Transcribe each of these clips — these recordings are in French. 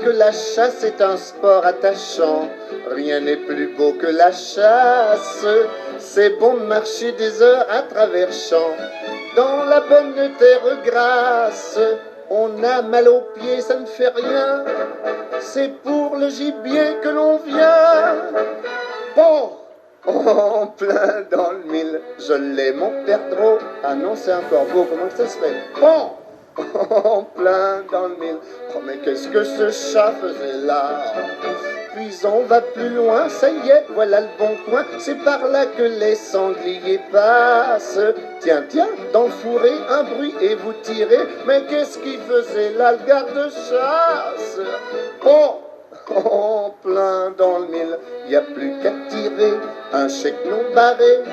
que la chasse est un sport attachant. Rien n'est plus beau que la chasse. C'est bon de marcher des heures à travers champs. Dans la bonne terre grasse, on a mal aux pieds, ça ne fait rien. C'est pour le gibier que l'on vient. Bon, en plein dans le mille, je l'ai mon perdreau. Ah non, c'est un corbeau, comment ça se fait? Bon, en plein dans le mille. Oh mais qu'est-ce que ce chat faisait là? Puis on va plus loin, ça y est, voilà le bon coin. C'est par là que les sangliers passent. Tiens, tiens, dans le fourré, un bruit et vous tirez. Mais qu'est-ce qu'il faisait là, le garde-chasse? Bon, en plein dans le mille, y a plus qu'à tirer un chèque non barré.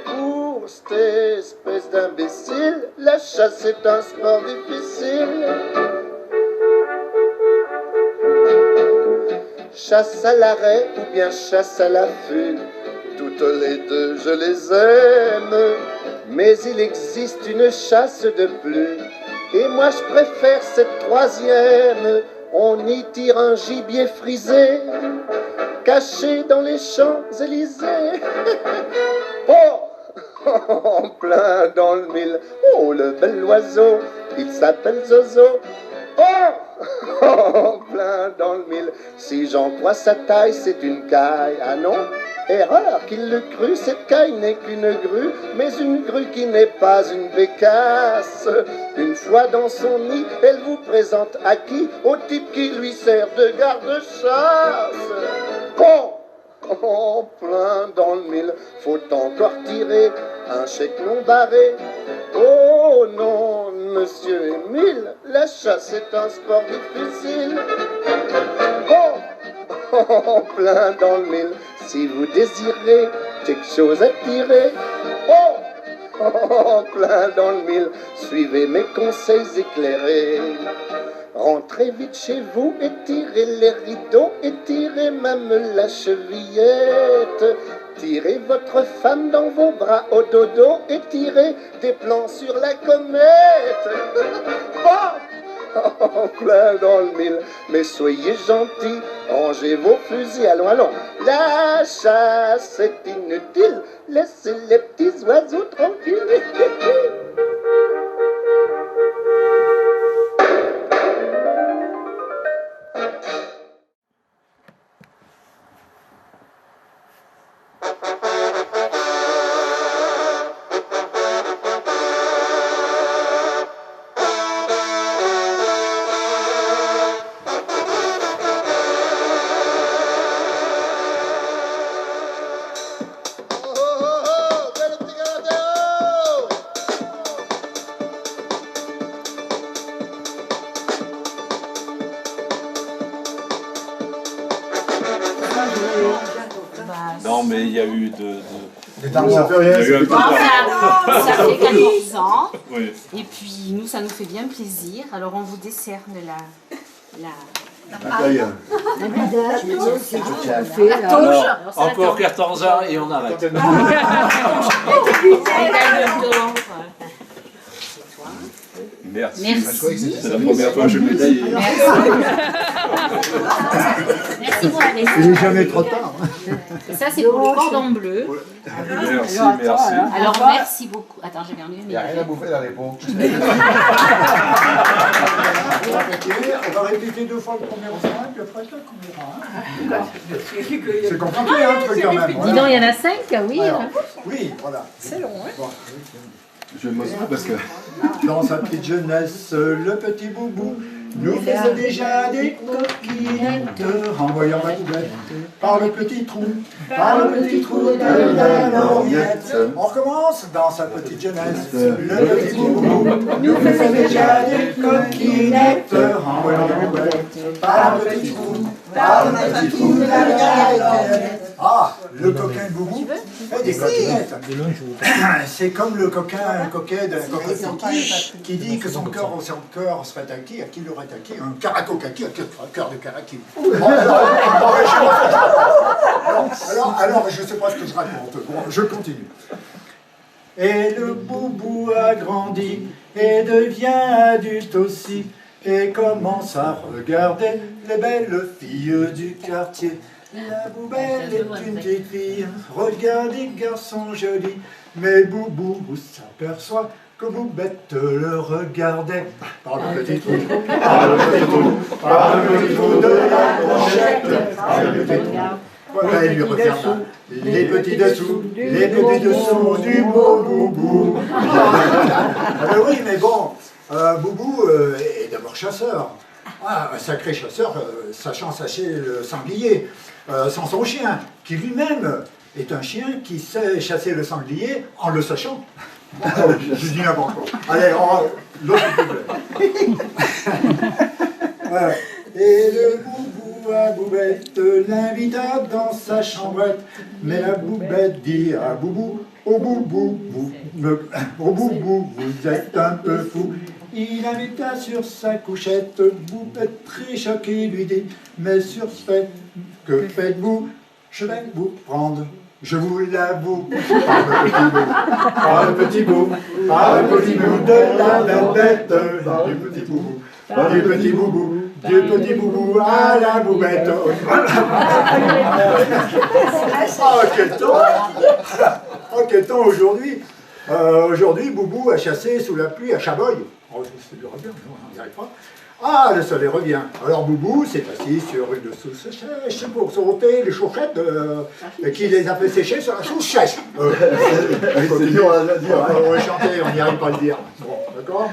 Pour cette espèce d'imbécile, la chasse est un sport difficile. Chasse à l'arrêt ou bien chasse à l'affût, toutes les deux je les aime. Mais il existe une chasse de plus, et moi je préfère cette troisième. On y tire un gibier frisé, caché dans les Champs-Élysées. Oh, en plein dans le mille, oh le bel oiseau, il s'appelle Zozo. Oh, en plein dans le mille, si j'en crois sa taille, c'est une caille. Ah non, erreur qu'il le crut, cette caille n'est qu'une grue, mais une grue qui n'est pas une bécasse. Une fois dans son nid, elle vous présente à qui? Au type qui lui sert de garde-chasse. Bon, en plein dans le mille, faut encore tirer un chèque non barré. Oh non, monsieur Émile, la chasse est un sport difficile. Oh, en plein dans le mille, si vous désirez quelque chose à tirer. Oh, en plein dans le mille, suivez mes conseils éclairés. Rentrez vite chez vous et tirez les rideaux et tirez même la chevillette. Tirez votre femme dans vos bras au dodo et tirez des plans sur la comète. Bon, en plein dans le mille, mais soyez gentils, rangez vos fusils, allons, allons. La chasse est inutile, laissez les petits oiseaux tranquilles. Non, mais il y a eu Ça fait rien. Ça fait 14 ans. Oui. Et puis nous, ça nous fait bien plaisir. Alors on vous décerne la Alors, encore 14 ans et on arrête. Merci. Merci. C'est la première fois que je médaille. Merci pour la Il n'est jamais trop tard. Et ça, c'est pour le cordon bleu. Merci, merci. Alors merci beaucoup. Attends, j'ai perdu. Il n'y a rien à bouffer dans les pots. On va répéter 2 fois le premier refrain, puis après le premier. C'est compliqué, hein, truc quand même. Dis donc, il y en a 5, oui. Alors, oui, voilà. C'est long, hein. Bon. Je vais m'asseoir parce que... Dans sa petite jeunesse, le petit boubou nous faisait déjà des coquinettes, renvoyant la poubelle par le petit trou de la lorgnette. On recommence. Dans sa petite jeunesse, le petit boubou nous faisait déjà des coquinettes, renvoyant la poubelle par le petit trou de la lorgnette. Ah, le coquin de boubou fait des coquinettes. C'est comme le coquin d'un coquin qui dit que son cœur serait acquis. À qui l'aurait acquis? Un caracoc acquis, un cœur de caracquis. Alors, je ne sais pas ce que je raconte. Bon, je continue. Et le boubou a grandi et devient adulte aussi. et commence à regarder les belles filles du quartier. La Boubelle est une petite fille, regardez garçon joli, mais Boubou s'aperçoit que Boubette le regardait par le petit trou, par le petit trou, par le petit trou de la brochette, par le petit trou. Voilà, il lui revient les petits dessous, les petits dessous du beau Boubou. Ah ben oui, mais bon, Boubou est d'abord chasseur. Ah, un sacré chasseur, sachant chasser le sanglier, sans son chien, qui lui-même est un chien qui sait chasser le sanglier en le sachant. Je dis n'importe quoi. Allez, l'autre problème. Voilà. Et le Boubou à Boubette l'invita dans sa chambrette. Mais la Boubette dit à Boubou, oh Boubou, vous êtes un peu fou. Il invita sur sa couchette, Boubette très choquée lui dit, mais sur ce fait, que faites-vous? Je vais vous prendre, je vous l'avoue, par le petit bout, par le petit bout de la bête, du petit boubou, du petit boubou, du petit boubou à la Boubette. Oh, quel temps aujourd'hui! Aujourd'hui, Boubou a chassé sous la pluie à Chaboy. Oh, c'est du revient, non, on n'y arrive pas. Ah, le soleil revient. Alors Boubou s'est assis sur une sous-sèche pour sauter les chauchettes qui les a fait sécher sur la sous-sèche. C'est dur à dire. On va chanter, on n'y arrive pas à le dire. Bon, d'accord.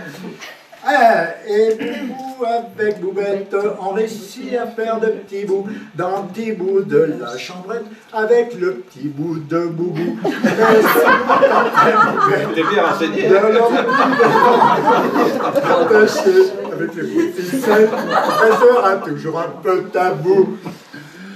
Et Boubou avec Boubette ont réussi à faire de petits bouts dans le petit bout de la chambrette avec le petit bout de Boubou. T'es bien renseigné. Avec les bouts de ficelle, elle sera toujours un peu tabou.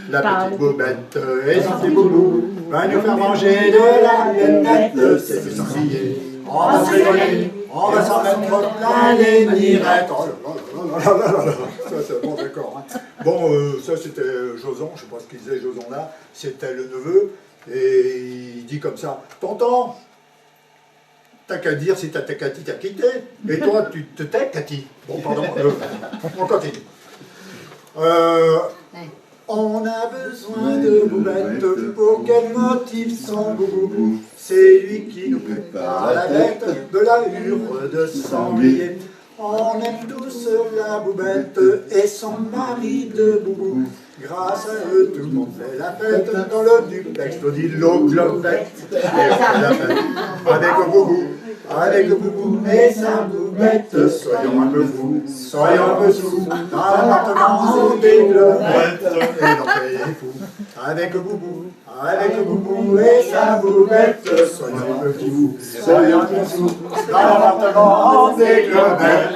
La petite Boubette et son petit Boubou va nous faire manger de la bête, c'est du sanglier. On va se rigoler, on va s'en mettre plein les mirettes. Oh là là là là, ça c'est bon, d'accord. Hein. Bon, ça c'était Joson, je sais pas ce qu'il disait Joson là, c'était le neveu, et il dit comme ça, tonton, t'as qu'à dire si t'as Cathy t'as quitté, et toi tu te tais Cathy. Bon, pardon, on continue. On a besoin de Boubette pour qu'elle motive son boubou. C'est lui qui nous prépare la bête de la hure de sanglier. On aime tous la Boubette et son mari de Boubou. Grâce à eux, tout le monde fait la fête dans le duplex, l'eau globette. Et on fait la fête avec le Boubou et sa Boubette. Soyons un peu fous, soyons un peu sous, dans l'appartement des globettes. Et non, soyez fous, avec le Boubou et sa Boubette. Soyons un peu fous, soyons un peu sous, dans l'appartement des globettes.